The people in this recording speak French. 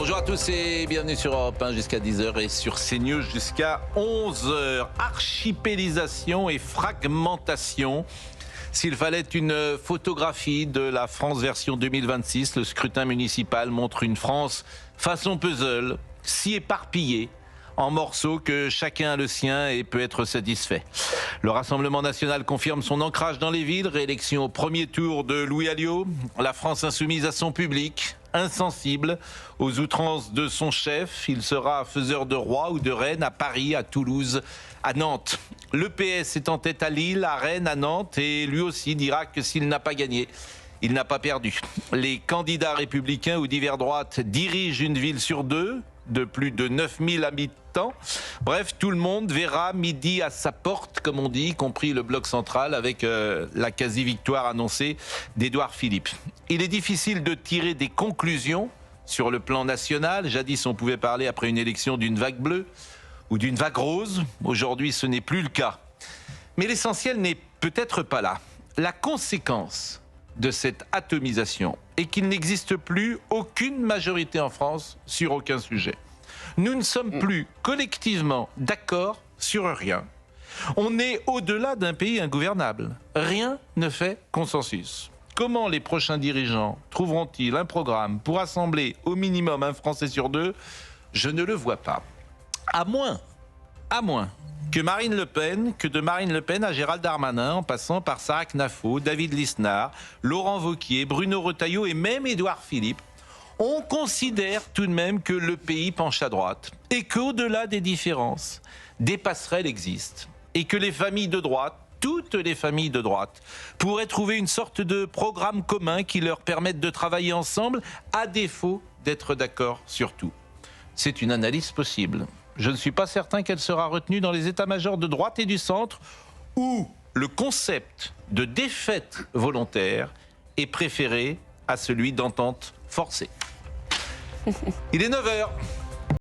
Bonjour à tous et bienvenue sur Europe 1 jusqu'à 10h et sur CNews jusqu'à 11h. Archipélisation et fragmentation. S'il fallait une photographie de la France version 2026, le scrutin municipal montre une France façon puzzle, si éparpillée, en morceaux que chacun a le sien et peut être satisfait. Le Rassemblement national confirme son ancrage dans les villes, réélection au premier tour de Louis Alliot, la France insoumise à son public, insensible aux outrances de son chef. Il sera faiseur de roi ou de reine à Paris, à Toulouse, à Nantes. Le PS est en tête à Lille, à Rennes, à Nantes et lui aussi dira que s'il n'a pas gagné, il n'a pas perdu. Les candidats républicains ou divers droites dirigent une ville sur deux, de plus de 9000 habitants. Bref, tout le monde verra midi à sa porte, comme on dit, y compris le bloc central, avec la quasi-victoire annoncée d'Édouard Philippe. Il est difficile de tirer des conclusions sur le plan national. Jadis, on pouvait parler après une élection d'une vague bleue ou d'une vague rose. Aujourd'hui, ce n'est plus le cas. Mais l'essentiel n'est peut-être pas là. La conséquence de cette atomisation est qu'il n'existe plus aucune majorité en France sur aucun sujet. Nous ne sommes plus collectivement d'accord sur rien. On est au-delà d'un pays ingouvernable. Rien ne fait consensus. Comment les prochains dirigeants trouveront-ils un programme pour assembler au minimum un Français sur deux? Je ne le vois pas. À moins que de Marine Le Pen à Gérald Darmanin, en passant par Sarah Knafo, David Lisnard, Laurent Wauquiez, Bruno Retailleau et même Édouard Philippe, on considère tout de même que le pays penche à droite et qu'au-delà des différences, des passerelles existent et que les familles de droite, toutes les familles de droite, pourraient trouver une sorte de programme commun qui leur permette de travailler ensemble à défaut d'être d'accord sur tout. C'est une analyse possible. Je ne suis pas certain qu'elle sera retenue dans les états-majors de droite et du centre où le concept de défaite volontaire est préféré à celui d'entente forcée. Il est 9h.